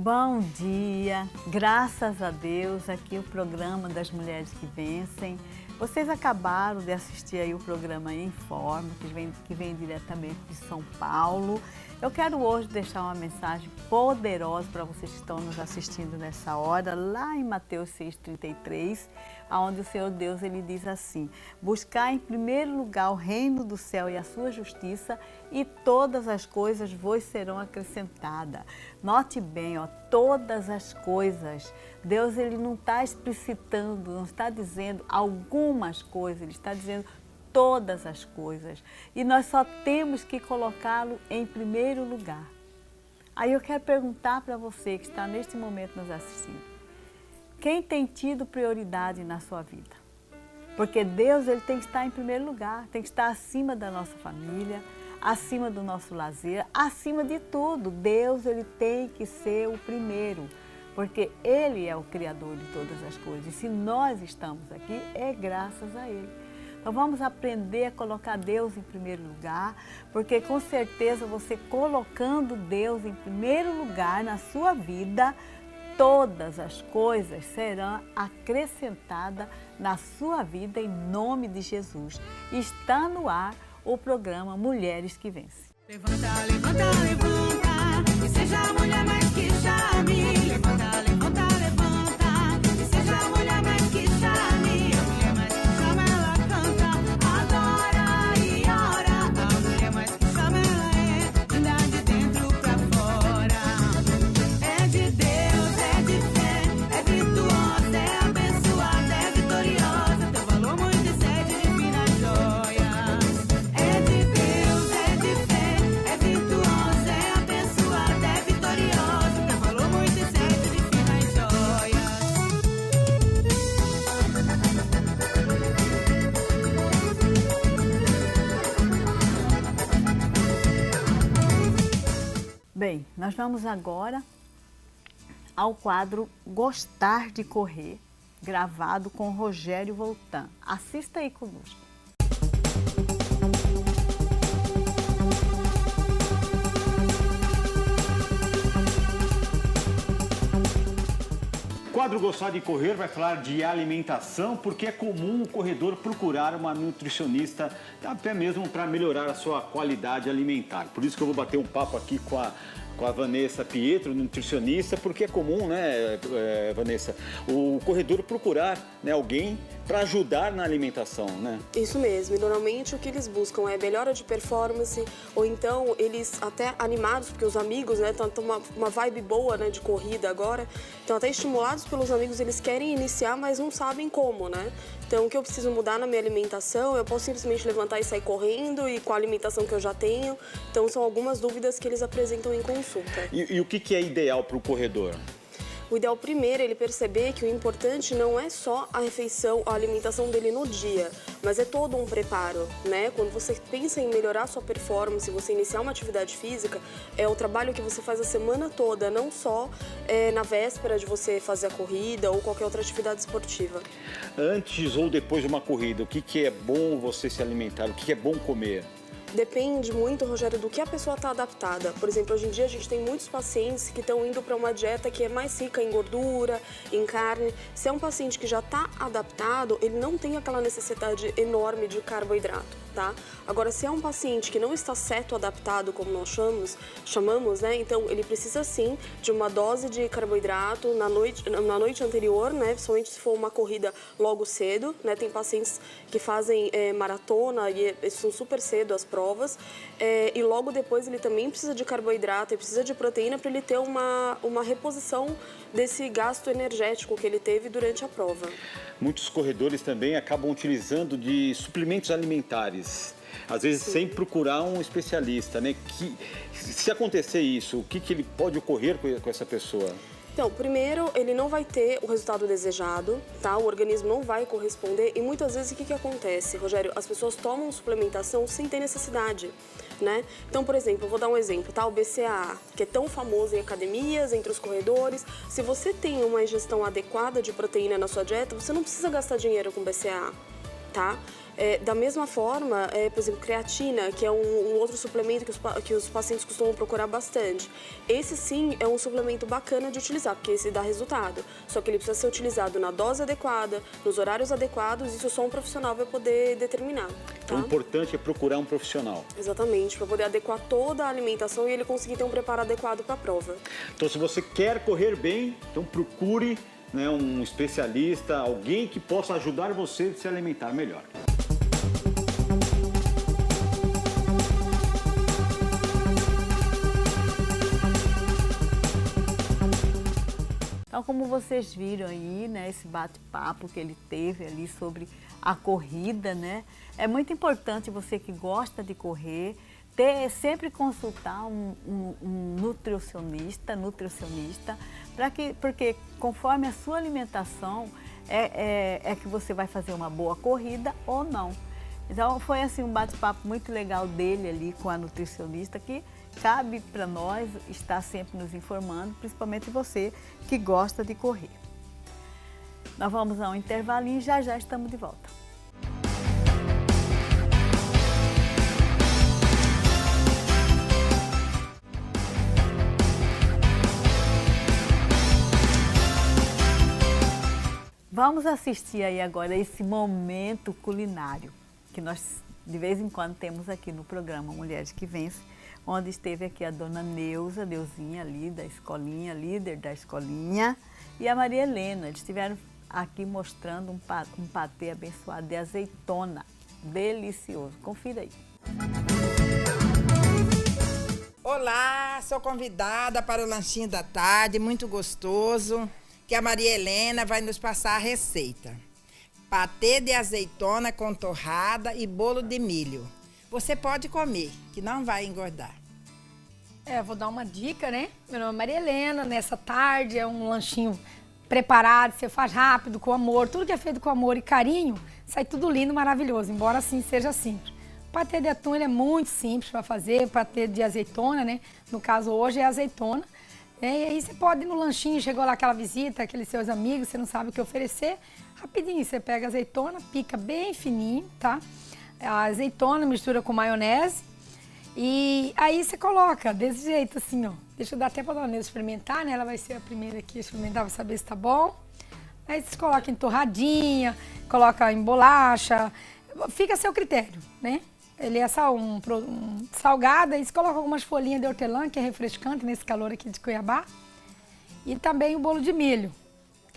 Bom dia, graças a Deus, aqui o programa das Mulheres que Vencem. Vocês acabaram de assistir aí o programa Em Forma, que vem diretamente de São Paulo. Eu quero hoje deixar uma mensagem poderosa para vocês que estão nos assistindo nessa hora, lá em Mateus 6,33, onde o Senhor Deus ele diz assim: buscar em primeiro lugar o reino do céu e a sua justiça, e todas as coisas vos serão acrescentadas. Note bem, ó, todas as coisas. Deus ele não está explicitando, não está dizendo algumas coisas, ele está dizendo todas as coisas. E nós só temos que colocá-lo em primeiro lugar. Aí eu quero perguntar para você que está neste momento nos assistindo: quem tem tido prioridade na sua vida? Porque Deus ele tem que estar em primeiro lugar, tem que estar acima da nossa família, acima do nosso lazer, acima de tudo. Deus ele tem que ser o primeiro, porque Ele é o Criador de todas as coisas. E se nós estamos aqui, é graças a Ele. Então vamos aprender a colocar Deus em primeiro lugar, porque com certeza você colocando Deus em primeiro lugar na sua vida, todas as coisas serão acrescentadas na sua vida em nome de Jesus. Está no ar o programa Mulheres que Vencem. Levanta, levanta, levanta, e seja a mulher mais que chame. Levanta, levanta, levanta, e seja a mulher mais que chame. A mulher mais que chama, ela canta, adora e ora. A mulher mais que chama, ela é linda de dentro pra fora. É de Deus, é de fé, é virtuosa, é abençoada, é vitoriosa. Teu valor muito excede de finas joias. É de Deus, é de fé, é virtuosa, é abençoada, é vitoriosa. Teu valor muito excede de finas joias. Bem, nós vamos agora ao quadro Gostar de Correr, gravado com Rogério Voltan. Assista aí conosco. O quadro Gostar de Correr vai falar de alimentação, porque é comum o corredor procurar uma nutricionista, até mesmo para melhorar a sua qualidade alimentar. Por isso que eu vou bater um papo aqui com a Vanessa Pietro, nutricionista, porque é comum, né, Vanessa, o corredor procurar, né, alguém para ajudar na alimentação, né? Isso mesmo, e normalmente o que eles buscam é melhora de performance, ou então eles até animados, porque os amigos, né, estão uma vibe boa, né, de corrida agora, então até estimulados pelos amigos, eles querem iniciar, mas não sabem como, né? Então o que eu preciso mudar na minha alimentação, eu posso simplesmente levantar e sair correndo, e com a alimentação que eu já tenho, então são algumas dúvidas que eles apresentam em consulta. E o que é ideal para o corredor? O ideal primeiro é ele perceber que o importante não é só a refeição, a alimentação dele no dia, mas é todo um preparo, né? Quando você pensa em melhorar a sua performance, você iniciar uma atividade física, é o trabalho que você faz a semana toda, não só na véspera de você fazer a corrida ou qualquer outra atividade esportiva. Antes ou depois de uma corrida, o que é bom você se alimentar, o que é bom comer? Depende muito, Rogério, do que a pessoa está adaptada. Por exemplo, hoje em dia a gente tem muitos pacientes que estão indo para uma dieta que é mais rica em gordura, em carne. Se é um paciente que já está adaptado, ele não tem aquela necessidade enorme de carboidrato, tá? Agora, se é um paciente que não está certo adaptado, como nós chamamos, né? Então, ele precisa sim de uma dose de carboidrato na noite anterior, né? Principalmente se for uma corrida logo cedo, né? Tem pacientes que fazem maratona e são super cedo as provas, e logo depois ele também precisa de carboidrato e precisa de proteína para ele ter uma reposição desse gasto energético que ele teve durante a prova. Muitos corredores também acabam utilizando de suplementos alimentares, às vezes sem procurar um especialista, né? Se acontecer isso, o que ele pode ocorrer com essa pessoa? Então, primeiro, ele não vai ter o resultado desejado, tá? O organismo não vai corresponder e muitas vezes o que acontece, Rogério? As pessoas tomam suplementação sem ter necessidade, né? Então, por exemplo, eu vou dar um exemplo, tá? O BCAA, que é tão famoso em academias, entre os corredores. Se você tem uma ingestão adequada de proteína na sua dieta, você não precisa gastar dinheiro com BCAA, tá? Da mesma forma, por exemplo, creatina, que é um outro suplemento que os pacientes costumam procurar bastante. Esse sim é um suplemento bacana de utilizar, porque esse dá resultado. Só que ele precisa ser utilizado na dose adequada, nos horários adequados, isso só um profissional vai poder determinar. Tá? O importante é procurar um profissional. Exatamente, para poder adequar toda a alimentação e ele conseguir ter um preparo adequado para a prova. Então, se você quer correr bem, então procure, né, um especialista, alguém que possa ajudar você a se alimentar melhor. Então, como vocês viram aí, né, esse bate-papo que ele teve ali sobre a corrida, né? É muito importante você que gosta de correr, sempre consultar um nutricionista, porque conforme a sua alimentação é que você vai fazer uma boa corrida ou não. Então, foi assim um bate-papo muito legal dele ali com a nutricionista, que cabe para nós estar sempre nos informando, principalmente você que gosta de correr. Nós vamos a um intervalinho e já estamos de volta. Vamos assistir aí agora esse momento culinário que nós de vez em quando temos aqui no programa Mulheres que Vencem, onde esteve aqui a dona Neuzinha ali da escolinha, líder da escolinha, e a Maria Helena. Eles estiveram aqui mostrando um patê abençoado de azeitona, delicioso. Confira aí. Olá, sou convidada para o lanchinho da tarde, muito gostoso, que a Maria Helena vai nos passar a receita. Patê de azeitona com torrada e bolo de milho. Você pode comer, que não vai engordar. Vou dar uma dica, né? Meu nome é Maria Helena, nessa tarde é um lanchinho preparado, você faz rápido, com amor. Tudo que é feito com amor e carinho, sai tudo lindo, maravilhoso, embora assim seja simples. O patê de atum ele é muito simples para fazer, o patê de azeitona, né? No caso hoje é azeitona. E aí você pode ir no lanchinho, chegou lá aquela visita, aqueles seus amigos, você não sabe o que oferecer, rapidinho você pega a azeitona, pica bem fininho, tá? A azeitona mistura com maionese e aí você coloca desse jeito assim, ó. Deixa eu dar até pra dona Neuza experimentar, né? Ela vai ser a primeira aqui a experimentar pra saber se tá bom. Aí você coloca em torradinha, coloca em bolacha, fica a seu critério, né? Ele é salgado, aí você coloca algumas folhinhas de hortelã, que é refrescante nesse calor aqui de Cuiabá. E também o bolo de milho.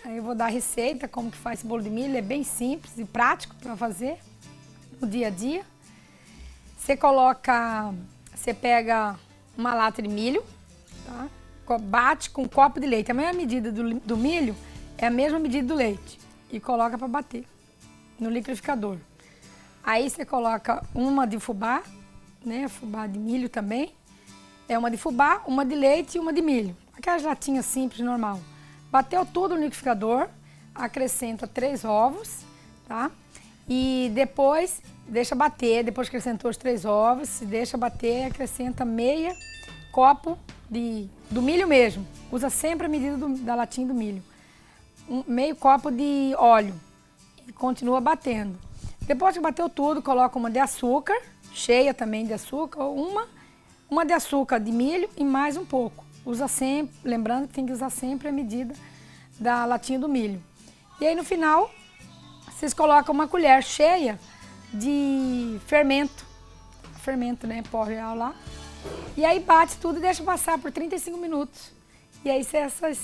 Aí eu vou dar a receita, como que faz esse bolo de milho, é bem simples e prático para fazer no dia a dia. Você pega uma lata de milho, tá? Bate com um copo de leite. A mesma medida do milho é a mesma medida do leite. E coloca para bater no liquidificador. Aí você coloca uma de fubá, né? Fubá de milho também. É uma de fubá, uma de leite e uma de milho. Aquelas latinhas simples, normal. Bateu tudo no liquidificador, acrescenta 3 ovos, tá? E depois deixa bater, depois que acrescentou os 3 ovos, se deixa bater, acrescenta meia copo do milho mesmo. Usa sempre a medida da latinha do milho. Meio copo de óleo e continua batendo. Depois que bateu tudo, coloca uma de açúcar, cheia também de açúcar, ou uma de açúcar de milho e mais um pouco. Usa sempre, lembrando que tem que usar sempre a medida da latinha do milho. E aí no final, vocês colocam uma colher cheia de fermento, né, pó real lá. E aí bate tudo e deixa passar por 35 minutos. E aí essas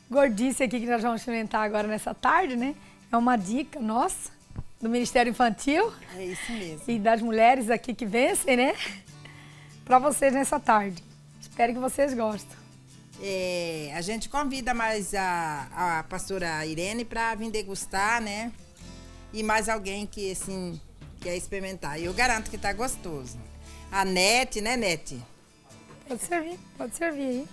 gordices aqui que nós vamos experimentar agora nessa tarde, né, é uma dica nossa, do Ministério Infantil. É isso mesmo. E das mulheres aqui que vencem, né? Para vocês nessa tarde. Espero que vocês gostem. A gente convida mais a pastora Irene para vir degustar, né? E mais alguém que, assim, quer experimentar. E eu garanto que tá gostoso. A Nete, né, Nete? Pode servir aí.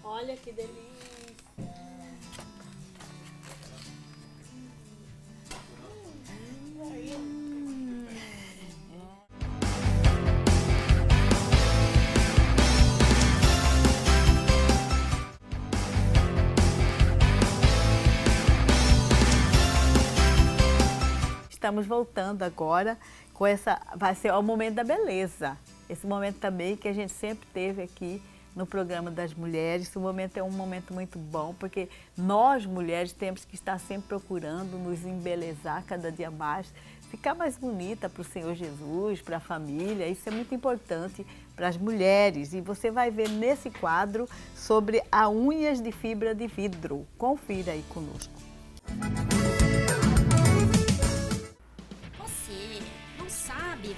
Olha que delícia. estamos voltando agora com vai ser o momento da beleza. Esse momento também que a gente sempre teve aqui no programa das mulheres. Esse momento é um momento muito bom, porque nós mulheres temos que estar sempre procurando nos embelezar cada dia mais, ficar mais bonita para o Senhor Jesus, para a família. Isso é muito importante para as mulheres. E você vai ver nesse quadro sobre a unhas de fibra de vidro. Confira aí conosco.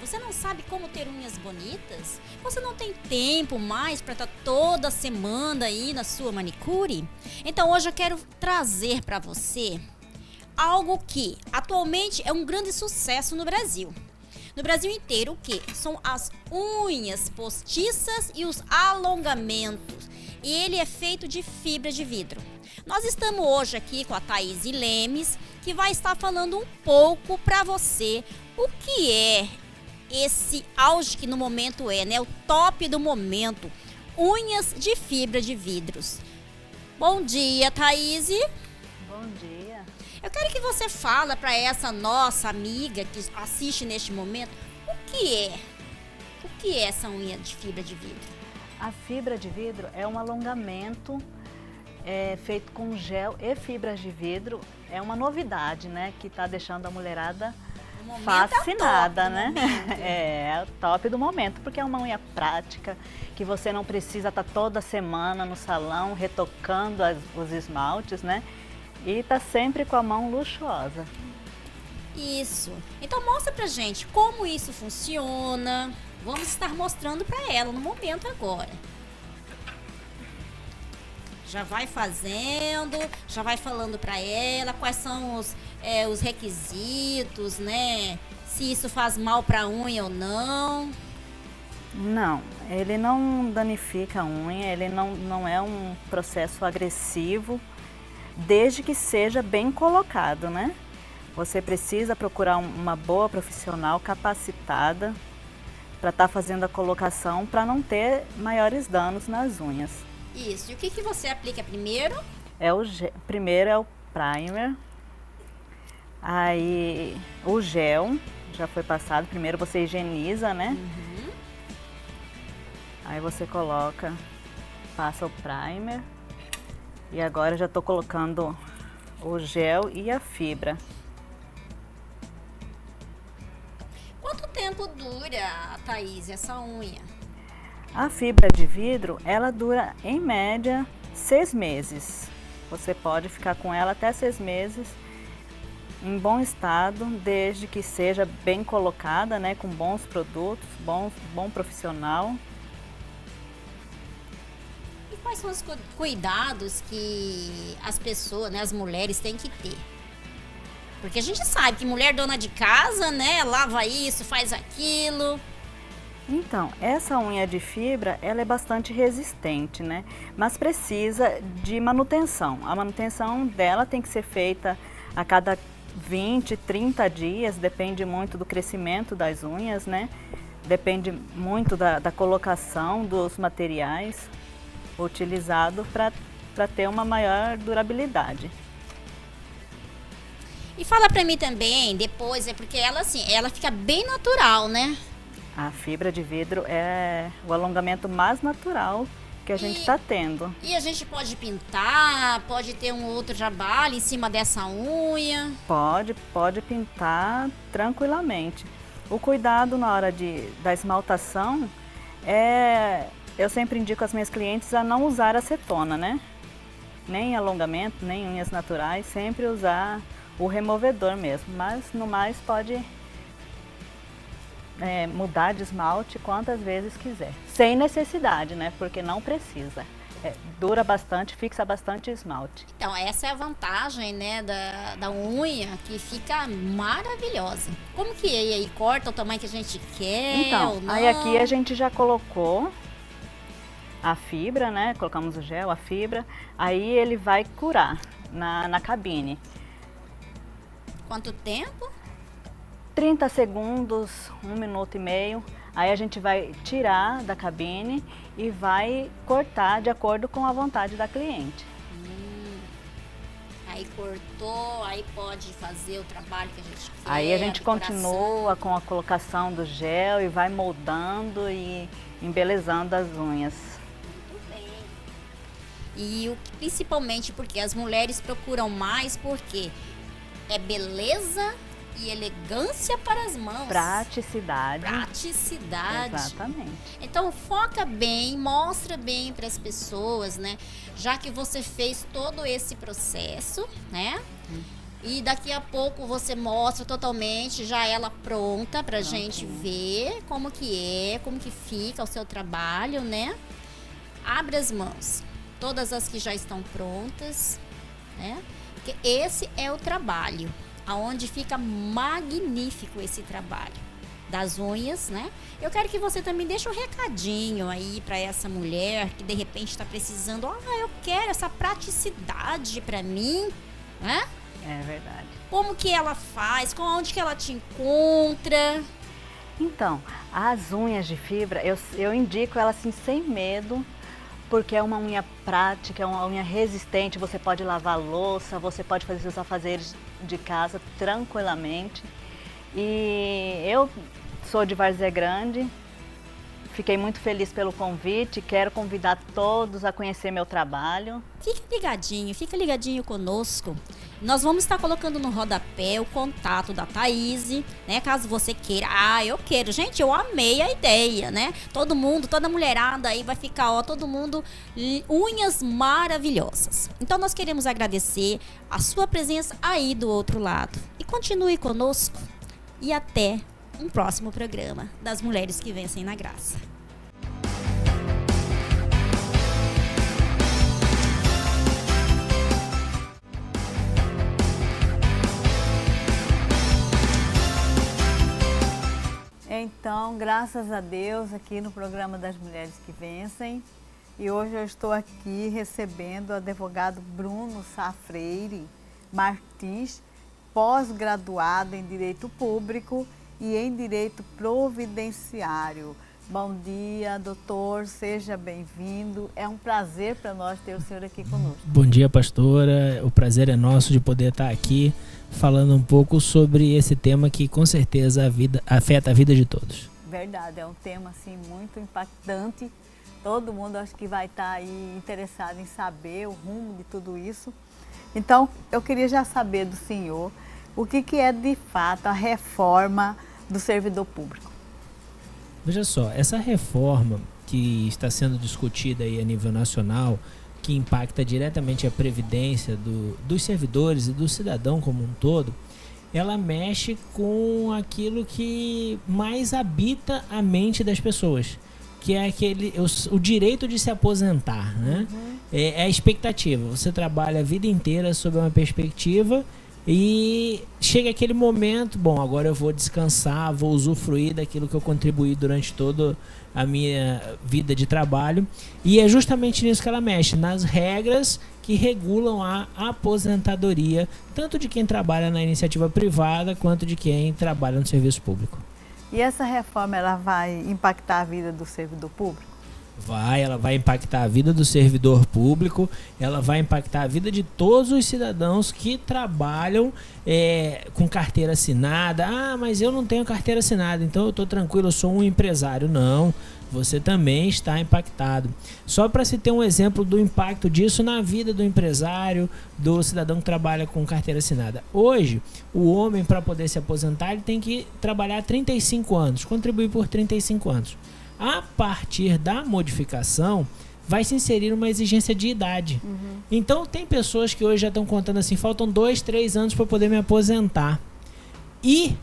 Você não sabe como ter unhas bonitas? Você não tem tempo mais para estar toda semana aí na sua manicure? Então hoje eu quero trazer para você algo que atualmente é um grande sucesso no Brasil. No Brasil inteiro, o que? São as unhas postiças e os alongamentos. E ele é feito de fibra de vidro. Nós estamos hoje aqui com a Thaís Lemes, que vai estar falando um pouco para você o que é esse auge que no momento é, né? O top do momento. Unhas de fibra de vidros. Bom dia, Thaís. Bom dia. Eu quero que você fale para essa nossa amiga que assiste neste momento o que é essa unha de fibra de vidro. A fibra de vidro é um alongamento feito com gel e fibras de vidro. É uma novidade, né? Que está deixando a mulherada fascinada, né? É o top do momento, porque é uma unha prática, que você não precisa estar toda semana no salão retocando os esmaltes, né? E tá sempre com a mão luxuosa. Isso. Então mostra pra gente como isso funciona. Vamos estar mostrando pra ela no momento agora. Já vai fazendo, já vai falando pra ela quais são os requisitos, né? Se isso faz mal pra unha ou não. Não, ele não danifica a unha, ele não é um processo agressivo, desde que seja bem colocado, né? Você precisa procurar uma boa profissional capacitada para estar fazendo a colocação, para não ter maiores danos nas unhas. Isso. E o que você aplica primeiro? Primeiro é o primer, aí o gel já foi passado. Primeiro você higieniza, né? Uhum. Aí você passa o primer. E agora eu já estou colocando o gel e a fibra. Quanto tempo dura, Thaís, essa unha? A fibra de vidro, ela dura em média 6 meses. Você pode ficar com ela até 6 meses em bom estado, desde que seja bem colocada, né, com bons produtos, bom profissional. E quais são os cuidados que as pessoas, né, as mulheres têm que ter? Porque a gente sabe que mulher dona de casa, né, lava isso, faz aquilo. Então, essa unha de fibra, ela é bastante resistente, né? Mas precisa de manutenção. A manutenção dela tem que ser feita a cada 20, 30 dias, depende muito do crescimento das unhas, né? Depende muito da colocação dos materiais utilizados para ter uma maior durabilidade. E fala pra mim também, depois, porque ela assim, ela fica bem natural, né? A fibra de vidro é o alongamento mais natural que a gente está tendo. E a gente pode pintar, pode ter um outro trabalho em cima dessa unha? Pode pintar tranquilamente. O cuidado na hora da esmaltação eu sempre indico às minhas clientes a não usar acetona, né? Nem alongamento, nem unhas naturais, sempre usar o removedor mesmo, mas no mais pode mudar de esmalte quantas vezes quiser, sem necessidade, né? Porque não precisa. Dura bastante, fixa bastante esmalte. Então essa é a vantagem, né, da unha, que fica maravilhosa. Como que é? E aí corta o tamanho que a gente quer? Então, ou não? aí aqui a gente já colocou a fibra, né? Colocamos o gel, a fibra, aí ele vai curar na cabine. Quanto tempo? 30 segundos, 1 minuto e meio. Aí a gente vai tirar da cabine e vai cortar de acordo com a vontade da cliente. Aí cortou, aí pode fazer o trabalho que a gente quer. Aí a gente decoração. continua com a colocação do gel e vai moldando e embelezando as unhas. Muito bem. E principalmente porque as mulheres procuram mais porque é beleza e elegância para as mãos. Praticidade. Praticidade. Exatamente. Então foca bem, mostra bem para as pessoas, né? Já que você fez todo esse processo, né? E daqui a pouco você mostra totalmente já ela pronta pra gente ver como que fica o seu trabalho, né? Abre as mãos, todas as que já estão prontas, né? Porque esse é o trabalho, aonde fica magnífico esse trabalho das unhas, né? Eu quero que você também deixe um recadinho aí para essa mulher que de repente está precisando, eu quero essa praticidade para mim, né? É verdade. Como que ela faz? Onde que ela te encontra? Então, as unhas de fibra, eu indico ela assim sem medo, porque é uma unha prática, é uma unha resistente, você pode lavar louça, você pode fazer seus afazeres de casa tranquilamente. E eu sou de Várzea Grande, fiquei muito feliz pelo convite, quero convidar todos a conhecer meu trabalho. Fica ligadinho conosco. Nós vamos estar colocando no rodapé o contato da Thaís, né? Caso você queira. Eu quero. Gente, eu amei a ideia, né? Todo mundo, toda mulherada aí vai ficar, todo mundo, unhas maravilhosas. Então nós queremos agradecer a sua presença aí do outro lado. E continue conosco. E até um próximo programa das Mulheres que Vencem na Graça. Então, graças a Deus, aqui no programa das Mulheres que Vencem. E hoje eu estou aqui recebendo o advogado Bruno Sá Freire Martins, pós-graduado em Direito Público e em Direito Providenciário. Bom dia, doutor, seja bem-vindo. É um prazer para nós ter o senhor aqui conosco. Bom dia, pastora. O prazer é nosso de poder estar aqui falando um pouco sobre esse tema que com certeza afeta a vida de todos. Verdade, é um tema assim muito impactante. Todo mundo acho que vai estar aí interessado em saber o rumo de tudo isso. Então, eu queria já saber do senhor o que é de fato a reforma do servidor público. Veja só, essa reforma que está sendo discutida aí a nível nacional, que impacta diretamente a previdência dos servidores e do cidadão como um todo, ela mexe com aquilo que mais habita a mente das pessoas, que é o direito de se aposentar, né? É a expectativa. Você trabalha a vida inteira sob uma perspectiva e chega aquele momento, bom, agora eu vou descansar, vou usufruir daquilo que eu contribuí durante toda a minha vida de trabalho. E é justamente nisso que ela mexe, nas regras que regulam a aposentadoria, tanto de quem trabalha na iniciativa privada, quanto de quem trabalha no serviço público. E essa reforma ela vai impactar a vida do servidor público? Ela vai impactar a vida do servidor público, ela vai impactar a vida de todos os cidadãos que trabalham com carteira assinada. Mas eu não tenho carteira assinada, então eu estou tranquilo, eu sou um empresário. Não, você também está impactado. Só para se ter um exemplo do impacto disso na vida do empresário, do cidadão que trabalha com carteira assinada. Hoje, o homem, para poder se aposentar, ele tem que trabalhar 35 anos, contribuir por 35 anos. A partir da modificação, vai se inserir uma exigência de idade. Então, tem pessoas que hoje já estão contando assim, faltam 2, 3 anos para poder me aposentar. E,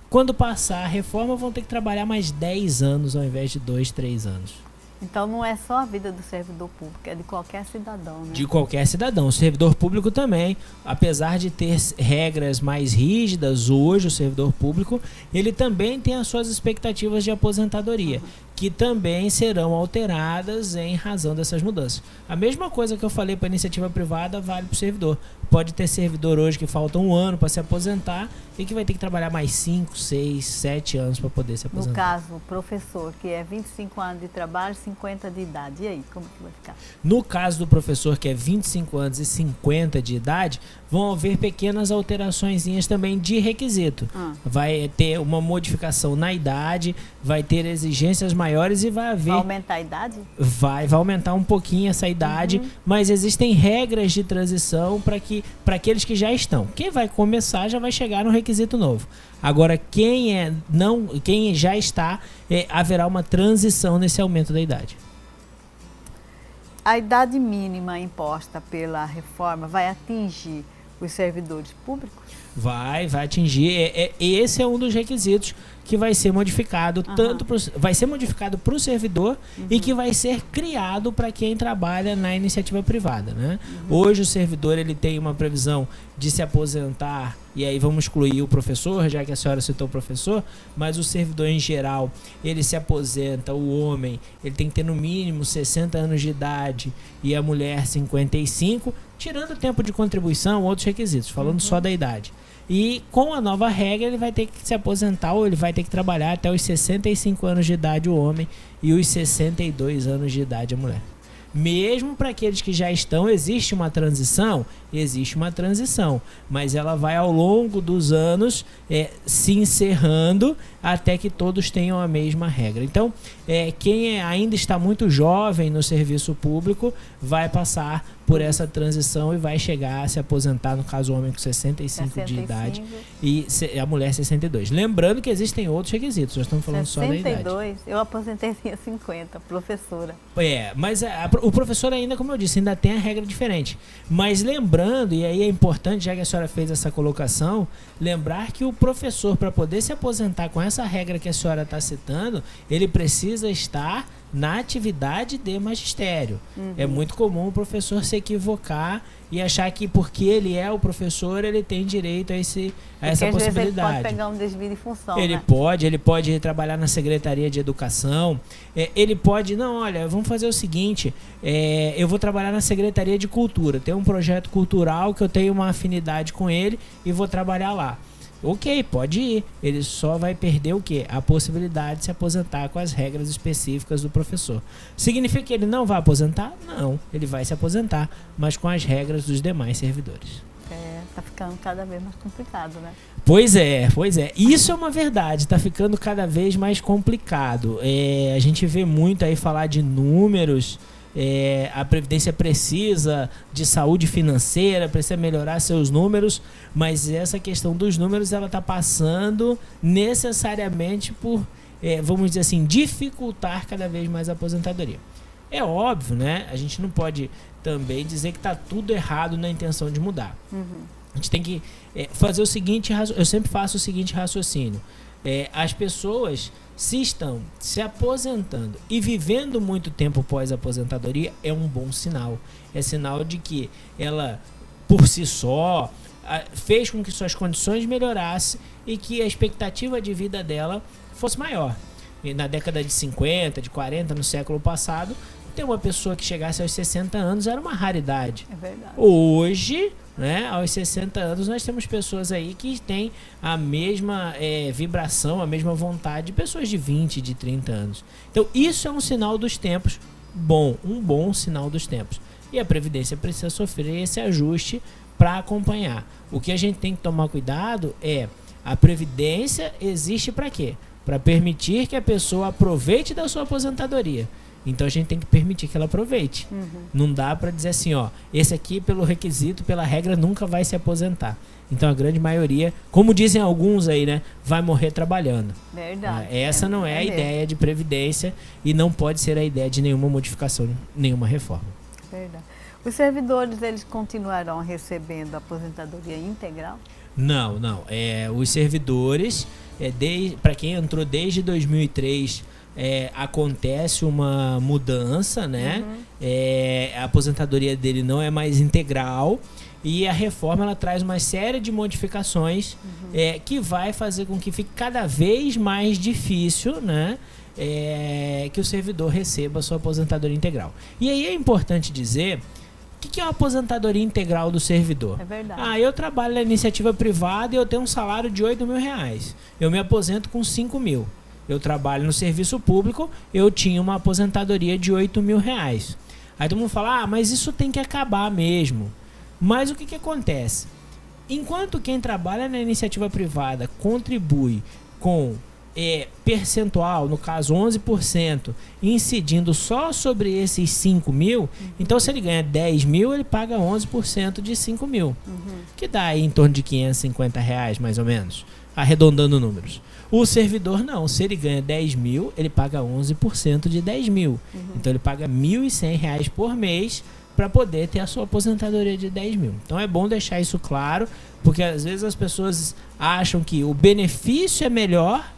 quando passar a reforma, vão ter que trabalhar mais 10 anos ao invés de 2, 3 anos. Então, não é só a vida do servidor público, é de qualquer cidadão, né? De qualquer cidadão. O servidor público também, apesar de ter regras mais rígidas hoje, o servidor público, ele também tem as suas expectativas de aposentadoria, que também serão alteradas em razão dessas mudanças. A mesma coisa que eu falei para a iniciativa privada vale para o servidor. Pode ter servidor hoje que falta 1 ano para se aposentar e que vai ter que trabalhar mais 5, 6, 7 anos para poder se aposentar. No caso, o professor, que é 25 anos de trabalho, 50 de idade. E aí, como que vai ficar? No caso do professor, que é 25 anos e 50 de idade, vão haver pequenas alteraçõezinhas também de requisito. Vai ter uma modificação na idade, vai ter exigências maiores e vai haver... Vai aumentar a idade? Vai aumentar um pouquinho essa idade, mas existem regras de transição para aqueles que já estão. Quem vai começar já vai chegar no requisito novo. Agora, quem já está, haverá uma transição nesse aumento da idade. A idade mínima imposta pela reforma vai atingir os servidores públicos? Vai atingir. Esse é um dos requisitos que vai ser modificado, vai ser modificado para o servidor e que vai ser criado para quem trabalha na iniciativa privada, né? Hoje o servidor ele tem uma previsão de se aposentar, e aí vamos excluir o professor, já que a senhora citou o professor, mas o servidor em geral, ele se aposenta, o homem, ele tem que ter no mínimo 60 anos de idade e a mulher 55, tirando o tempo de contribuição, outros requisitos, falando só da idade. E com a nova regra ele vai ter que se aposentar ou ele vai ter que trabalhar até os 65 anos de idade o homem e os 62 anos de idade a mulher. Mesmo para aqueles que já estão, existe uma transição, mas ela vai ao longo dos anos se encerrando até que todos tenham a mesma regra. Então, quem ainda está muito jovem no serviço público vai passar por essa transição e vai chegar a se aposentar, no caso o homem com 65 de idade e a mulher 62. Lembrando que existem outros requisitos, nós estamos falando 62, só da idade. 62, eu aposentei tinha 50, professora. Mas o professor ainda, como eu disse, ainda tem a regra diferente. Mas lembrando, e aí é importante, já que a senhora fez essa colocação, lembrar que o professor, para poder se aposentar com essa regra que a senhora está citando, ele precisa estar na atividade de magistério. É muito comum o professor se equivocar e achar que porque ele é o professor, ele tem direito a essa possibilidade. Às vezes ele pode pegar um desvio de função, ele pode trabalhar na Secretaria de Educação, ele pode, olha, vamos fazer o seguinte, eu vou trabalhar na Secretaria de Cultura, tem um projeto cultural que eu tenho uma afinidade com ele e vou trabalhar lá. Ok, pode ir. Ele só vai perder o quê? A possibilidade de se aposentar com as regras específicas do professor. Significa que ele não vai aposentar? Não, ele vai se aposentar, mas com as regras dos demais servidores. Tá ficando cada vez mais complicado, né? Pois é. Isso é uma verdade, tá ficando cada vez mais complicado. A gente vê muito aí falar de números. A Previdência precisa de saúde financeira, precisa melhorar seus números, mas essa questão dos números ela está passando necessariamente por, vamos dizer assim, dificultar cada vez mais a aposentadoria. É óbvio, né? A gente não pode também dizer que está tudo errado na intenção de mudar. A gente tem que fazer o seguinte, eu sempre faço o seguinte raciocínio. As pessoas, se estão se aposentando e vivendo muito tempo pós-aposentadoria, é um bom sinal. É sinal de que ela, por si só, fez com que suas condições melhorassem e que a expectativa de vida dela fosse maior. E na década de 50, de 40, no século passado, ter uma pessoa que chegasse aos 60 anos era uma raridade. É verdade. Hoje, né, aos 60 anos, nós temos pessoas aí que têm a mesma vibração, a mesma vontade de pessoas de 20, de 30 anos. Então, isso é um sinal dos tempos um bom sinal dos tempos. E a Previdência precisa sofrer esse ajuste para acompanhar. O que a gente tem que tomar cuidado a Previdência existe para quê? Para permitir que a pessoa aproveite da sua aposentadoria. Então a gente tem que permitir que ela aproveite. Não dá para dizer assim, esse aqui pelo requisito, pela regra, nunca vai se aposentar. Então a grande maioria, como dizem alguns aí, né, vai morrer trabalhando. Verdade. Essa não é a ideia de Previdência e não pode ser a ideia de nenhuma modificação, nenhuma reforma. Verdade. Os servidores, eles continuarão recebendo aposentadoria integral? Não. Os servidores, para quem entrou desde 2003, acontece uma mudança, né? A aposentadoria dele não é mais integral e a reforma ela traz uma série de modificações que vai fazer com que fique cada vez mais difícil, né? que o servidor receba a sua aposentadoria integral. E aí é importante dizer, o que é a aposentadoria integral do servidor? É verdade. Eu trabalho na iniciativa privada e eu tenho um salário de R$8.000. Eu me aposento com R$5.000. Eu trabalho no serviço público, eu tinha uma aposentadoria de R$8.000. Aí todo mundo fala, mas isso tem que acabar mesmo. Mas o que acontece? Enquanto quem trabalha na iniciativa privada contribui com percentual, no caso 11%, incidindo só sobre esses 5.000, então se ele ganha 10.000, ele paga 11% de 5.000, que dá aí em torno de R$550 mais ou menos, arredondando números. O servidor não, se ele ganha 10.000, ele paga 11% de 10.000, então ele paga R$1.100 por mês para poder ter a sua aposentadoria de 10.000. Então é bom deixar isso claro, porque às vezes as pessoas acham que o benefício é melhor,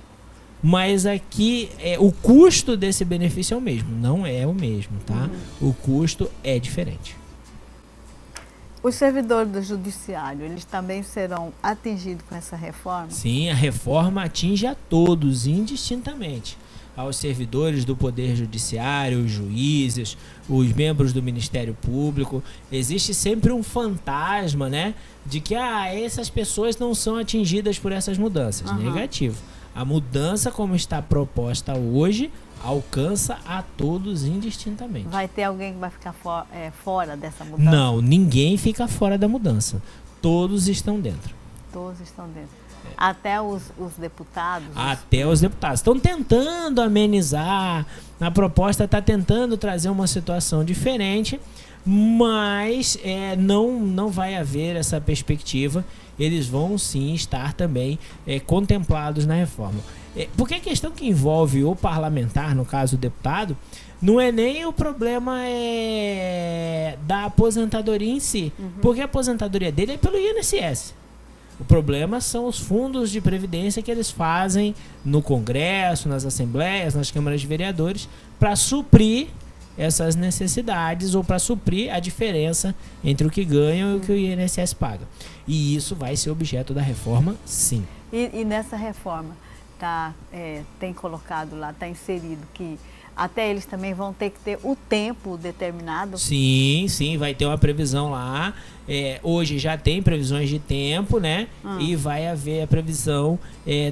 mas aqui o custo desse benefício é o mesmo. Não é o mesmo, tá? O custo é diferente. Os servidores do judiciário, eles também serão atingidos com essa reforma? Sim, a reforma atinge a todos, indistintamente. Aos servidores do Poder Judiciário, os juízes, os membros do Ministério Público. Existe sempre um fantasma, né? De que essas pessoas não são atingidas por essas mudanças. Negativo. A mudança, como está proposta hoje, alcança a todos indistintamente. Vai ter alguém que vai ficar fora dessa mudança? Não, ninguém fica fora da mudança. Todos estão dentro. Todos estão dentro. Até os deputados? Até os deputados. Estão tentando amenizar. A proposta está tentando trazer uma situação diferente, mas não vai haver essa perspectiva. Eles vão sim estar também contemplados na reforma. Porque a questão que envolve o parlamentar, no caso o deputado, não é nem o problema da aposentadoria em si, porque a aposentadoria dele é pelo INSS. O problema são os fundos de previdência que eles fazem no Congresso, nas assembleias, nas câmaras de vereadores, para suprir essas necessidades ou para suprir a diferença entre o que ganham e o que o INSS paga. E isso vai ser objeto da reforma, sim. E nessa reforma tem colocado lá, está inserido que até eles também vão ter que ter o tempo determinado? Sim, vai ter uma previsão lá. Hoje já tem previsões de tempo, né? E vai haver a previsão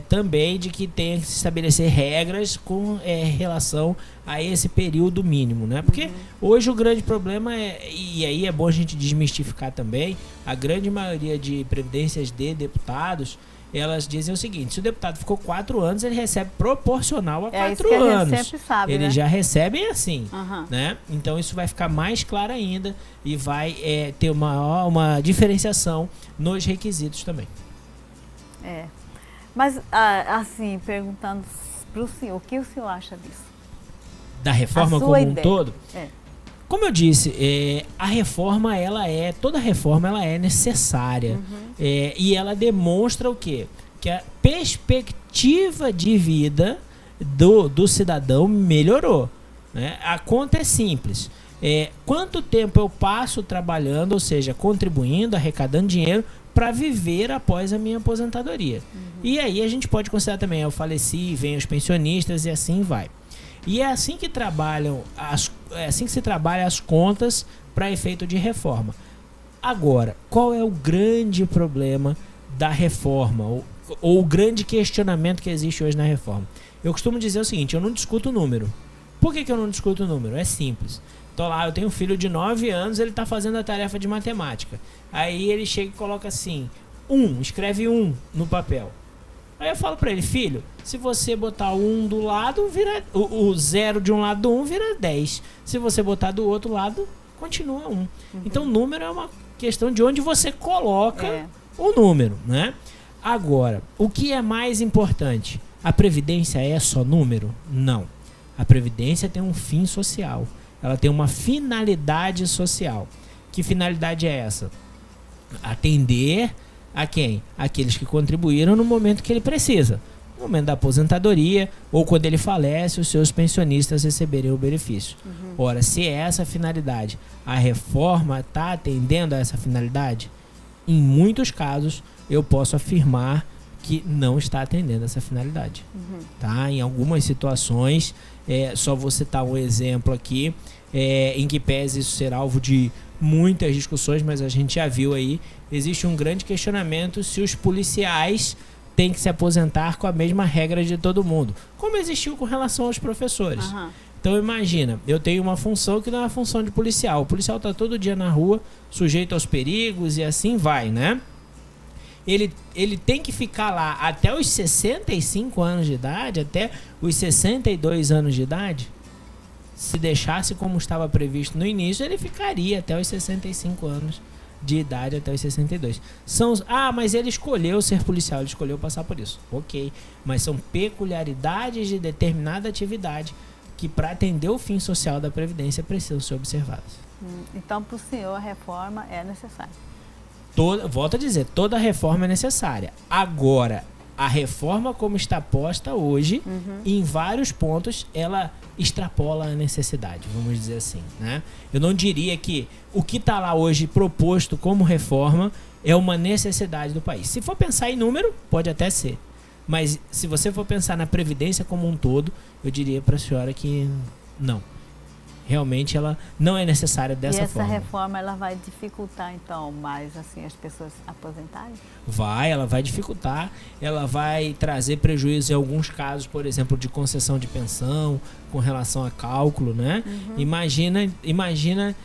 também de que tem que se estabelecer regras com relação a esse período mínimo, né? Porque hoje o grande problema e aí é bom a gente desmistificar também, a grande maioria de previdências de deputados, elas dizem o seguinte: se o deputado ficou 4 anos, ele recebe proporcional a 4 isso que anos. A gente sempre sabe, eles já recebem assim, Uhum. né? Então isso vai ficar mais claro ainda e vai ter uma diferenciação nos requisitos também. Mas, assim, perguntando para o senhor, o que o senhor acha disso? Da reforma como um todo? Como eu disse, a reforma, toda reforma ela é necessária. E ela demonstra o quê? Que a perspectiva de vida do cidadão melhorou, né? A conta é simples. Quanto tempo eu passo trabalhando, ou seja, contribuindo, arrecadando dinheiro para viver após a minha aposentadoria. E aí a gente pode considerar também, eu faleci, vem os pensionistas e assim vai. E é assim que se trabalha as contas para efeito de reforma. Agora, qual é o grande problema da reforma? Ou o grande questionamento que existe hoje na reforma? Eu costumo dizer o seguinte: eu não discuto o número. Por que eu não discuto o número? É simples. Tô lá, eu tenho um filho de 9 anos, ele está fazendo a tarefa de matemática. Aí ele chega e coloca assim, escreve 1 no papel. Aí eu falo para ele: filho, se você botar o 1 do lado, o 0 de um lado do 1 vira 10. Se você botar do outro lado, continua 1. Então, o número é uma questão de onde você coloca o número, né? Agora, o que é mais importante? A Previdência é só número? Não. A Previdência tem um fim social. Ela tem uma finalidade social. Que finalidade é essa? Atender a quem? Aqueles que contribuíram no momento que ele precisa. No momento da aposentadoria ou quando ele falece, os seus pensionistas receberem o benefício. Ora, se é essa a finalidade, a reforma está atendendo a essa finalidade? Em muitos casos, eu posso afirmar que não está atendendo essa finalidade. Tá? Em algumas situações, só vou citar um exemplo aqui, em que pese isso ser alvo de muitas discussões, mas a gente já viu aí, existe um grande questionamento se os policiais têm que se aposentar com a mesma regra de todo mundo, como existiu com relação aos professores. Então imagina, eu tenho uma função que não é a função de policial. O policial está todo dia na rua, sujeito aos perigos e assim vai, né? Ele tem que ficar lá até os 65 anos de idade, até os 62 anos de idade. Se deixasse como estava previsto no início, ele ficaria até os 65 anos de idade, até os 62. Mas ele escolheu ser policial, ele escolheu passar por isso. Ok, mas são peculiaridades de determinada atividade que, para atender o fim social da Previdência, precisam ser observadas. Então, para o senhor, a reforma é necessária? Volto a dizer, toda reforma é necessária. Agora, a reforma como está posta hoje, em vários pontos, ela extrapola a necessidade, vamos dizer assim, né? Eu não diria que o que está lá hoje proposto como reforma é uma necessidade do país. Se for pensar em número, pode até ser. Mas se você for pensar na Previdência como um todo, eu diria para a senhora que não. Realmente ela não é necessária dessa forma. E essa reforma, ela vai dificultar, então, mais assim, as pessoas aposentarem? Ela vai dificultar, ela vai trazer prejuízo em alguns casos, por exemplo, de concessão de pensão, com relação a cálculo, né? Imagina,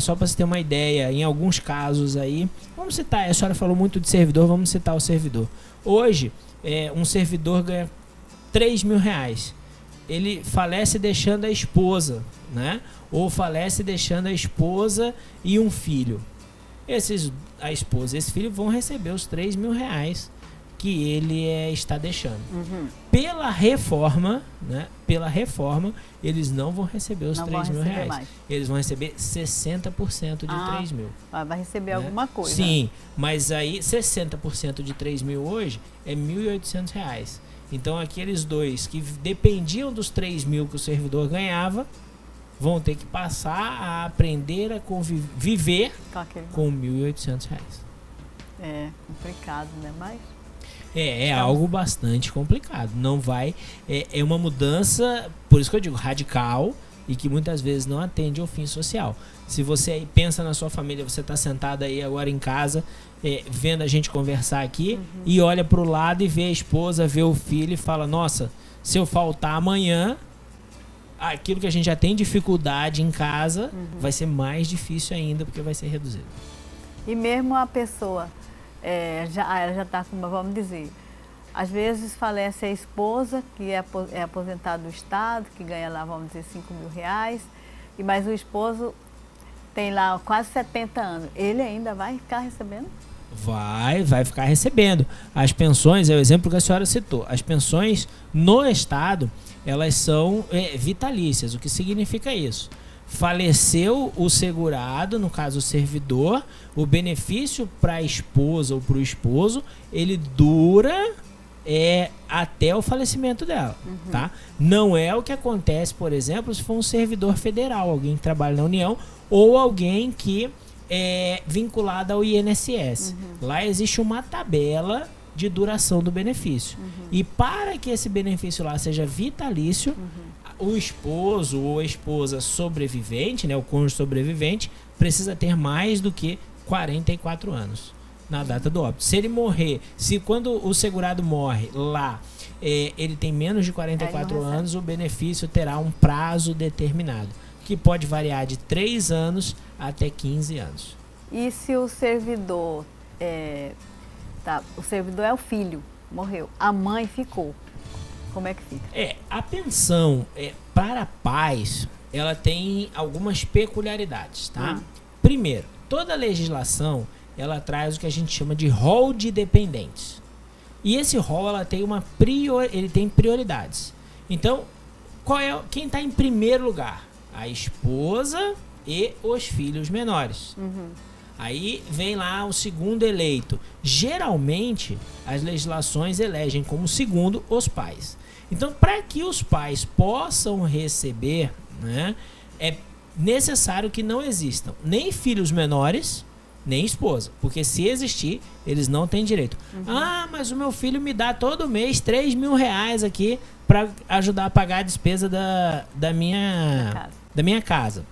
só para você ter uma ideia, em alguns casos aí, vamos citar, a senhora falou muito de servidor, vamos citar o servidor. Hoje, um servidor ganha R$3.000. Ele falece deixando a esposa, né? Ou falece deixando a esposa e um filho. A esposa e esse filho vão receber os R$3.000 que ele está deixando. Pela reforma, né? Eles não vão receber os R$3.000. Eles vão receber 60% de 3.000. Vai receber alguma coisa. Sim, mas aí 60% de 3.000 hoje é R$1.800. Então aqueles dois que dependiam dos 3.000 que o servidor ganhava vão ter que passar a aprender a viver com R$1.800. É complicado, né? Mas é algo bastante complicado. Não vai. É uma mudança, por isso que eu digo, radical, e que muitas vezes não atende ao fim social. Se você pensa na sua família, você está sentado aí agora em casa, vendo a gente conversar aqui, e olha para o lado e vê a esposa, vê o filho e fala, nossa, se eu faltar amanhã, aquilo que a gente já tem dificuldade em casa, vai ser mais difícil ainda, porque vai ser reduzido. E mesmo a pessoa, ela já está com, vamos dizer, às vezes falece a esposa, que é aposentada do Estado, que ganha lá, vamos dizer, R$5.000, mas o esposo tem lá quase 70 anos. Ele ainda vai ficar recebendo? Vai ficar recebendo. As pensões, é o exemplo que a senhora citou, as pensões no Estado, elas são vitalícias. O que significa isso? Faleceu o segurado, no caso o servidor, o benefício para a esposa ou para o esposo, ele dura até o falecimento dela, tá? Não é o que acontece, por exemplo, se for um servidor federal, alguém que trabalha na União, ou alguém que é vinculado ao INSS. Lá existe uma tabela de duração do benefício. E para que esse benefício lá seja vitalício, o esposo ou a esposa sobrevivente, né, o cônjuge sobrevivente, precisa ter mais do que 44 anos na data do óbito. Se ele morrer, quando o segurado morre lá, ele tem menos de 44 anos, o benefício terá um prazo determinado, que pode variar de 3 anos até 15 anos. E se o servidor, o servidor é o filho, morreu, a mãe ficou, como é que fica? A pensão para pais, ela tem algumas peculiaridades, tá? Primeiro, toda legislação, ela traz o que a gente chama de rol de dependentes. E esse rol, ela tem ele tem prioridades. Então, quem está em primeiro lugar? A esposa e os filhos menores. Aí vem lá o segundo eleito. Geralmente, as legislações elegem como segundo os pais. Então, para que os pais possam receber, né, é necessário que não existam nem filhos menores, nem esposa. Porque se existir, eles não têm direito. Ah, mas o meu filho me dá todo mês 3 mil reais aqui para ajudar a pagar a despesa da minha casa.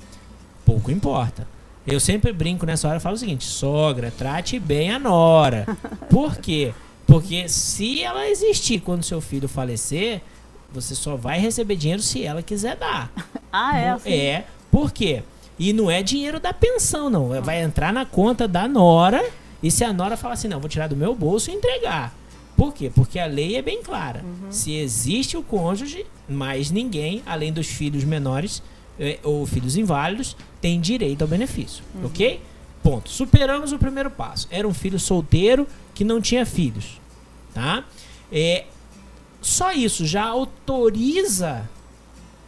Pouco importa. Eu sempre brinco nessa hora e falo o seguinte: sogra, trate bem a nora. Por quê? Porque se ela existir quando seu filho falecer, você só vai receber dinheiro se ela quiser dar. Ah, é assim? É, por quê? E não é dinheiro da pensão, não. Vai entrar na conta da nora, e se a nora falar assim, não, vou tirar do meu bolso e entregar. Por quê? Porque a lei é bem clara. Se existe o cônjuge, mais ninguém, além dos filhos menores ou filhos inválidos, tem direito ao benefício. Ok? Ponto. Superamos o primeiro passo. Era um filho solteiro que não tinha filhos. Tá? Só isso já autoriza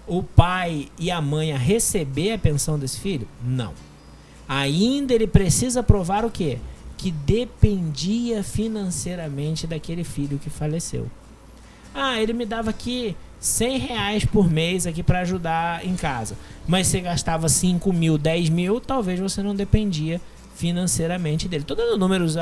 o pai e a mãe a receber a pensão desse filho? Não. Ainda ele precisa provar o quê? Que dependia financeiramente daquele filho que faleceu. Ah, ele me dava aqui 100 reais por mês aqui para ajudar em casa. Mas você gastava 5 mil, 10 mil, talvez você não dependia financeiramente dele. Estou dando números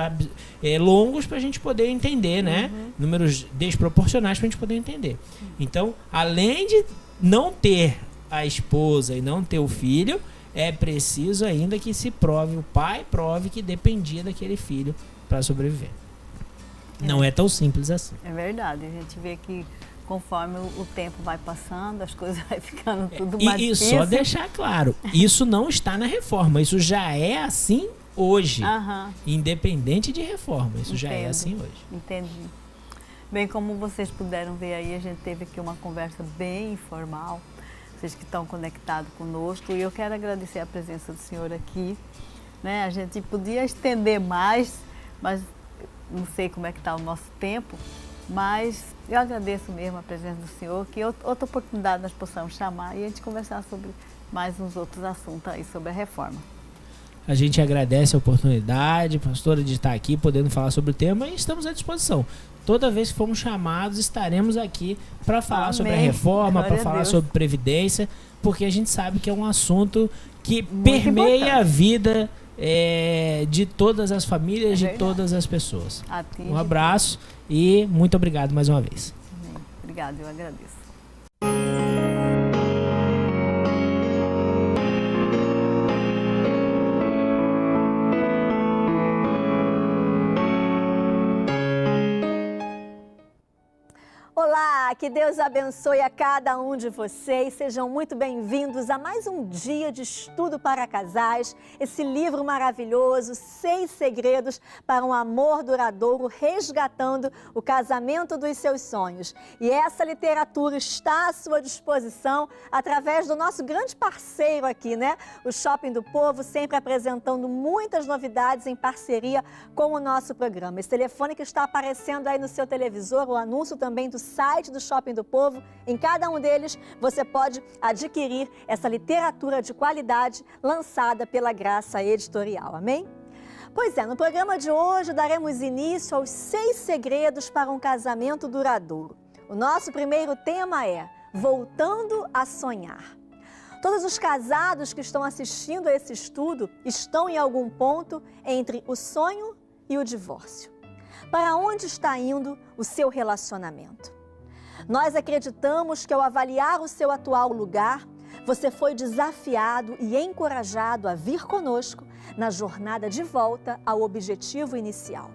longos para a gente poder entender, né? Números desproporcionais para a gente poder entender. Então, além de não ter a esposa e não ter o filho, é preciso ainda que se prove, o pai prove que dependia daquele filho para sobreviver. Não é tão simples assim. É verdade, a gente vê que conforme o tempo vai passando, as coisas vai ficando tudo mais difícil. E só deixar claro, isso não está na reforma, isso já é assim hoje, independente de reforma, isso já é assim hoje. Entendi. Bem, como vocês puderam ver aí, a gente teve aqui uma conversa bem informal, vocês que estão conectados conosco, e eu quero agradecer a presença do senhor aqui, né? A gente podia estender mais, mas não sei como é que está o nosso tempo, mas eu agradeço mesmo a presença do senhor, que outra oportunidade nós possamos chamar e a gente conversar sobre mais uns outros assuntos aí sobre a reforma. A gente agradece a oportunidade, pastora, de estar aqui podendo falar sobre o tema, e estamos à disposição. Toda vez que formos chamados, estaremos aqui para falar sobre a reforma, para falar sobre previdência, porque a gente sabe que é um assunto que permeia a vida de todas as famílias, de todas as pessoas. Um abraço e muito obrigado mais uma vez. Obrigada, eu agradeço. Olá, que Deus abençoe a cada um de vocês. Sejam muito bem-vindos a mais um dia de estudo para casais. Esse livro maravilhoso, 6 segredos para um amor duradouro, resgatando o casamento dos seus sonhos. E essa literatura está à sua disposição através do nosso grande parceiro aqui, né? O Shopping do Povo, sempre apresentando muitas novidades em parceria com o nosso programa. Esse telefone que está aparecendo aí no seu televisor, o anúncio também do site do Shopping do Povo, em cada um deles você pode adquirir essa literatura de qualidade lançada pela Graça Editorial, amém? Pois é, no programa de hoje daremos início aos 6 segredos para um casamento duradouro. O nosso primeiro tema é Voltando a Sonhar. Todos os casados que estão assistindo a esse estudo estão em algum ponto entre o sonho e o divórcio. Para onde está indo o seu relacionamento? Nós acreditamos que ao avaliar o seu atual lugar, você foi desafiado e encorajado a vir conosco na jornada de volta ao objetivo inicial.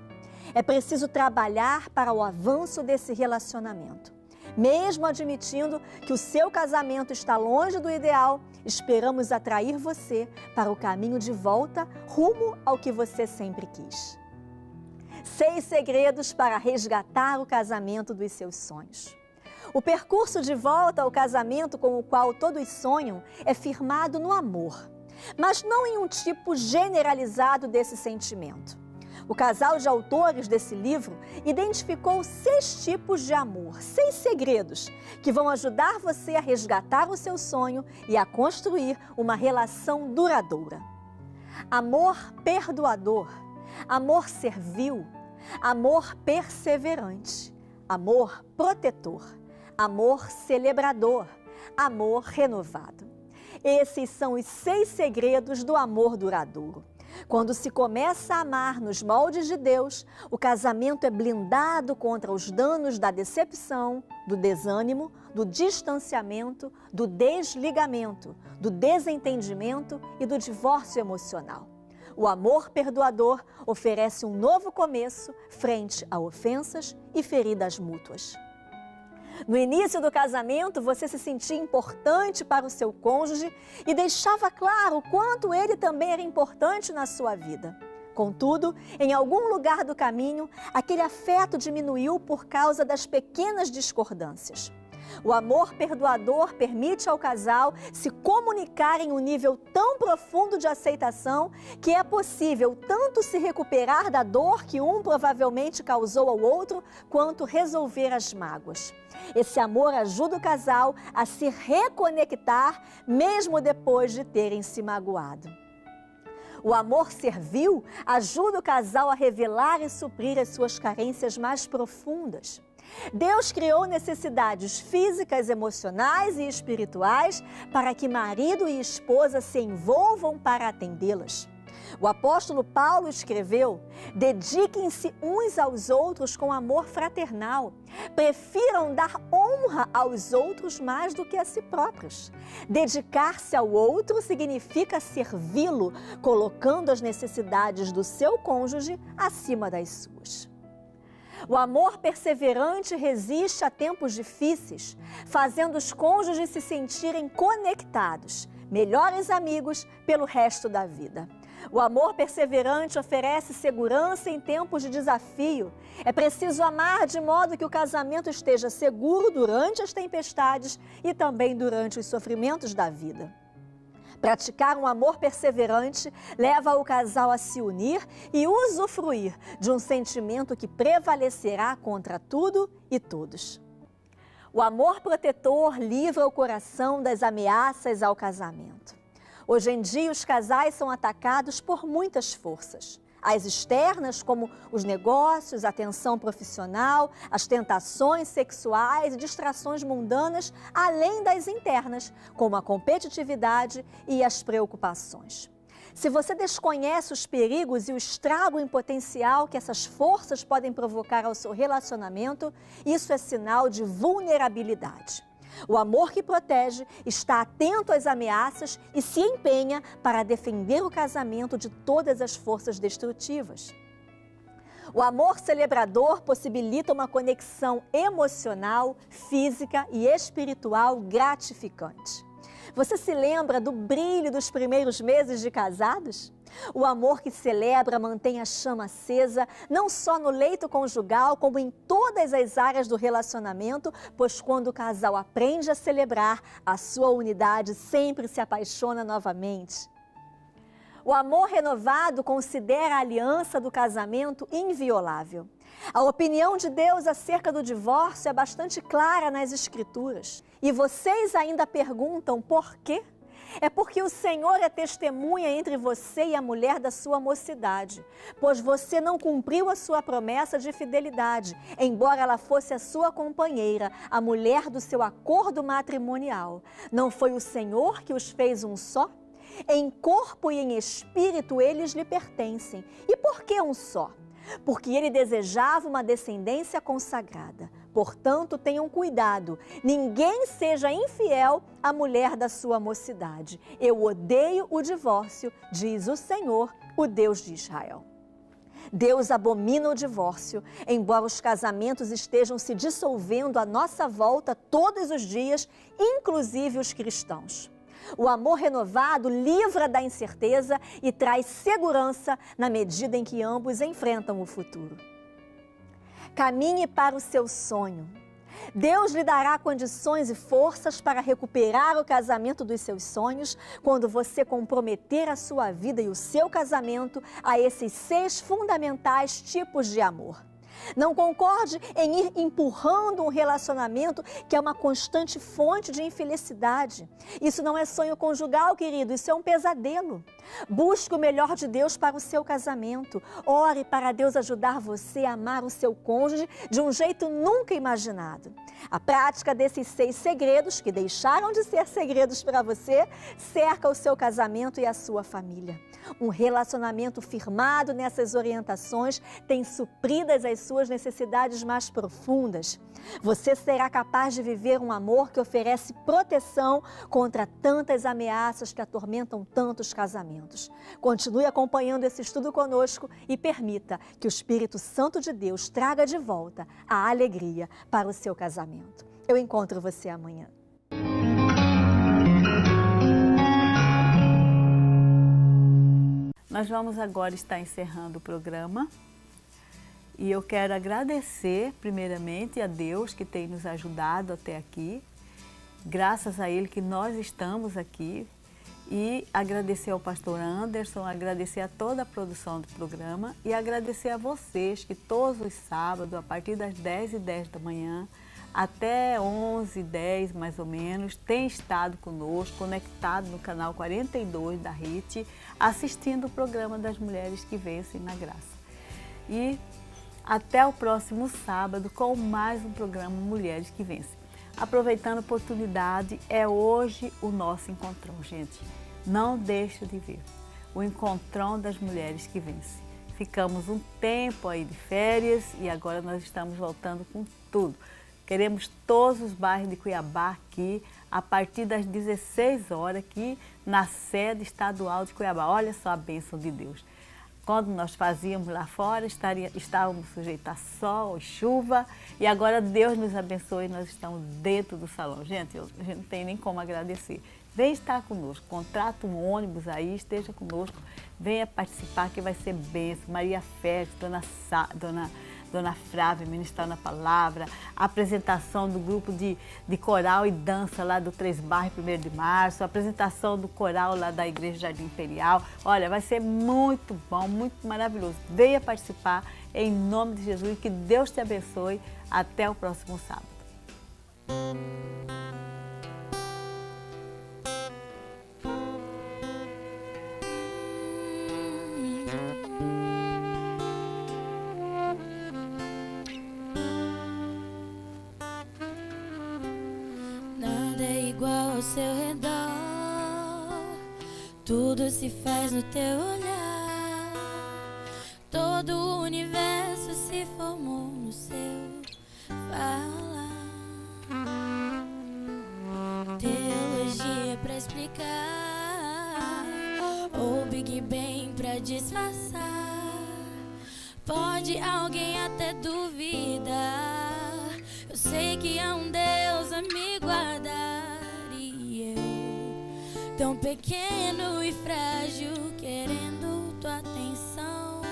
É preciso trabalhar para o avanço desse relacionamento. Mesmo admitindo que o seu casamento está longe do ideal, esperamos atrair você para o caminho de volta rumo ao que você sempre quis. 6 segredos para resgatar o casamento dos seus sonhos. O percurso de volta ao casamento com o qual todos sonham é firmado no amor, mas não em um tipo generalizado desse sentimento. O casal de autores desse livro identificou 6 tipos de amor, 6 segredos que vão ajudar você a resgatar o seu sonho e a construir uma relação duradoura. Amor perdoador, amor servil, amor perseverante, amor protetor, amor celebrador, amor renovado. Esses são os 6 segredos do amor duradouro. Quando se começa a amar nos moldes de Deus, o casamento é blindado contra os danos da decepção, do desânimo, do distanciamento, do desligamento, do desentendimento e do divórcio emocional. O amor perdoador oferece um novo começo frente a ofensas e feridas mútuas. No início do casamento, você se sentia importante para o seu cônjuge e deixava claro o quanto ele também era importante na sua vida. Contudo, em algum lugar do caminho, aquele afeto diminuiu por causa das pequenas discordâncias. O amor perdoador permite ao casal se comunicar em um nível tão profundo de aceitação que é possível tanto se recuperar da dor que um provavelmente causou ao outro, quanto resolver as mágoas. Esse amor ajuda o casal a se reconectar mesmo depois de terem se magoado. O amor servil ajuda o casal a revelar e suprir as suas carências mais profundas. Deus criou necessidades físicas, emocionais e espirituais para que marido e esposa se envolvam para atendê-las. O apóstolo Paulo escreveu: dediquem-se uns aos outros com amor fraternal. Prefiram dar honra aos outros mais do que a si próprios. Dedicar-se ao outro significa servi-lo, colocando as necessidades do seu cônjuge acima das suas. O amor perseverante resiste a tempos difíceis, fazendo os cônjuges se sentirem conectados, melhores amigos pelo resto da vida. O amor perseverante oferece segurança em tempos de desafio. É preciso amar de modo que o casamento esteja seguro durante as tempestades e também durante os sofrimentos da vida. Praticar um amor perseverante leva o casal a se unir e usufruir de um sentimento que prevalecerá contra tudo e todos. O amor protetor livra o coração das ameaças ao casamento. Hoje em dia, os casais são atacados por muitas forças. As externas, como os negócios, a tensão profissional, as tentações sexuais e distrações mundanas, além das internas, como a competitividade e as preocupações. Se você desconhece os perigos e o estrago em potencial que essas forças podem provocar ao seu relacionamento, isso é sinal de vulnerabilidade. O amor que protege está atento às ameaças e se empenha para defender o casamento de todas as forças destrutivas. O amor celebrador possibilita uma conexão emocional, física e espiritual gratificante. Você se lembra do brilho dos primeiros meses de casados? O amor que celebra mantém a chama acesa, não só no leito conjugal, como em todas as áreas do relacionamento, pois quando o casal aprende a celebrar, a sua unidade sempre se apaixona novamente. O amor renovado considera a aliança do casamento inviolável. A opinião de Deus acerca do divórcio é bastante clara nas Escrituras. E vocês ainda perguntam por quê? É porque o Senhor é testemunha entre você e a mulher da sua mocidade, pois você não cumpriu a sua promessa de fidelidade, embora ela fosse a sua companheira, a mulher do seu acordo matrimonial. Não foi o Senhor que os fez um só? Em corpo e em espírito eles lhe pertencem. E por que um só? Porque ele desejava uma descendência consagrada. Portanto, tenham cuidado, ninguém seja infiel à mulher da sua mocidade. Eu odeio o divórcio, diz o Senhor, o Deus de Israel. Deus abomina o divórcio, embora os casamentos estejam se dissolvendo à nossa volta todos os dias, inclusive os cristãos. O amor renovado livra da incerteza e traz segurança na medida em que ambos enfrentam o futuro. Caminhe para o seu sonho. Deus lhe dará condições e forças para recuperar o casamento dos seus sonhos quando você comprometer a sua vida e o seu casamento a esses 6 fundamentais tipos de amor. Não concorde em ir empurrando um relacionamento que é uma constante fonte de infelicidade. Isso não é sonho conjugal, querido, isso é um pesadelo. Busque o melhor de Deus para o seu casamento. Ore para Deus ajudar você a amar o seu cônjuge de um jeito nunca imaginado. A prática desses 6 segredos, que deixaram de ser segredos para você, cerca o seu casamento e a sua família. Um relacionamento firmado nessas orientações tem supridas as suas necessidades mais profundas. Você será capaz de viver um amor que oferece proteção contra tantas ameaças que atormentam tantos casamentos. Continue acompanhando esse estudo conosco e permita que o Espírito Santo de Deus traga de volta a alegria para o seu casamento. Eu encontro você amanhã. Nós vamos agora estar encerrando o programa e eu quero agradecer primeiramente a Deus que tem nos ajudado até aqui, graças a Ele que nós estamos aqui, e agradecer ao pastor Anderson, agradecer a toda a produção do programa e agradecer a vocês que todos os sábados, a partir das 10h10 da manhã, até 11h10 mais ou menos, tem estado conosco, conectado no canal 42 da RIT, assistindo o programa das Mulheres que Vencem na Graça. E até o próximo sábado com mais um programa Mulheres que Vencem. Aproveitando a oportunidade, é hoje o nosso encontrão, gente. Não deixe de ver o encontrão das Mulheres que Vencem. Ficamos um tempo aí de férias e agora nós estamos voltando com tudo. Queremos todos os bairros de Cuiabá aqui, a partir das 16 horas, aqui na sede estadual de Cuiabá. Olha só a bênção de Deus. Quando nós fazíamos lá fora, estávamos sujeitos a sol, chuva, e agora Deus nos abençoe e nós estamos dentro do salão. Gente, a gente não tem nem como agradecer. Vem estar conosco, contrata um ônibus aí, esteja conosco, venha participar que vai ser bênção. Maria Félix, Dona Frávia ministrando a palavra, a apresentação do grupo de coral e dança lá do 3 Bairros 1º de Março, a apresentação do coral lá da Igreja Jardim Imperial. Olha, vai ser muito bom, muito maravilhoso. Venha participar em nome de Jesus e que Deus te abençoe. Até o próximo sábado. Igual ao seu redor, tudo se faz no teu olhar, todo o universo se formou no seu falar. Teologia pra explicar, ou Big Bang pra disfarçar. Pode alguém até duvidar, eu sei que há um Deus a me guardar. Tão pequeno e frágil, querendo tua atenção.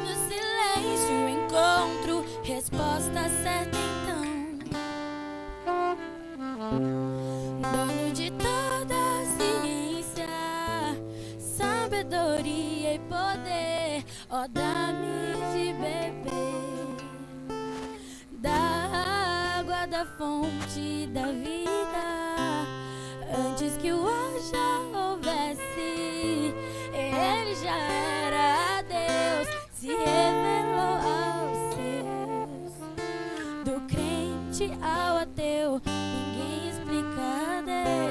No silêncio encontro resposta certa então. Dono de toda a ciência, sabedoria e poder, ó, dá-me de beber da água da fonte da vida. Antes que o ar já houvesse, ele já era Deus, se revelou aos seus. Do crente ao ateu, ninguém explica Deus.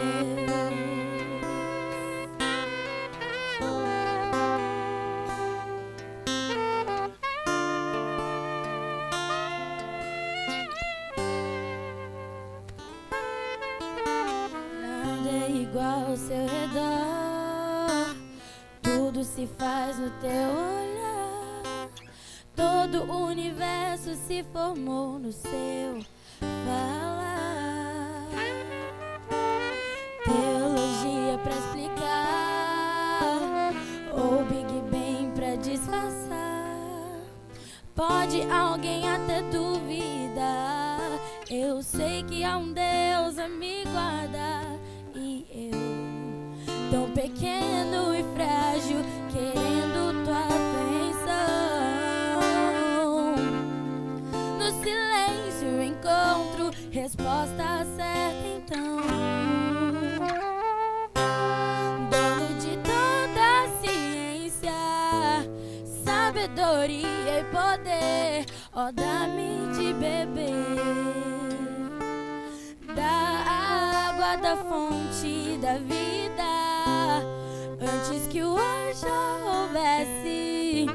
Igual ao seu redor, tudo se faz no teu olhar, todo o universo se formou no seu falar. Teologia pra explicar, ou Big Bang pra disfarçar. Pode alguém até duvidar, eu sei que há um Deus a me guardar. Tão pequeno e frágil, querendo tua atenção. sabedoria e poder, ó, dá-me de beber da água da fonte da vida. Antes que o anjo houvesse,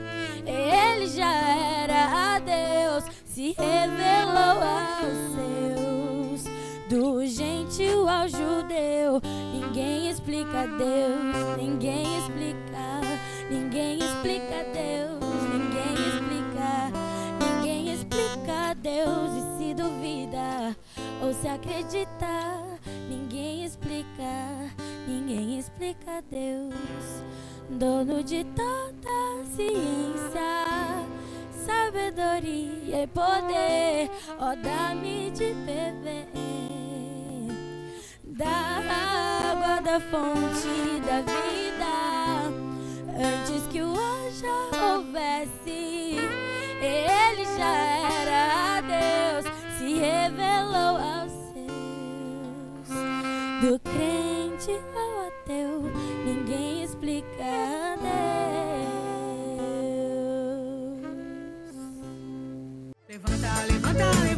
ele já era a Deus, se revelou aos seus, do gentil ao judeu. Ninguém explica Deus, ninguém explica, ninguém explica Deus, ninguém explica Deus. E se duvida ou se acredita, ninguém explica Deus, dono de toda ciência, sabedoria e poder, ó, dá-me de beber da água da fonte da vida. Antes que o anjo houvesse, ele já era a Deus, se revelou aos seus, do crente ao ateu, ninguém explica Deus. Levanta, levanta, levanta.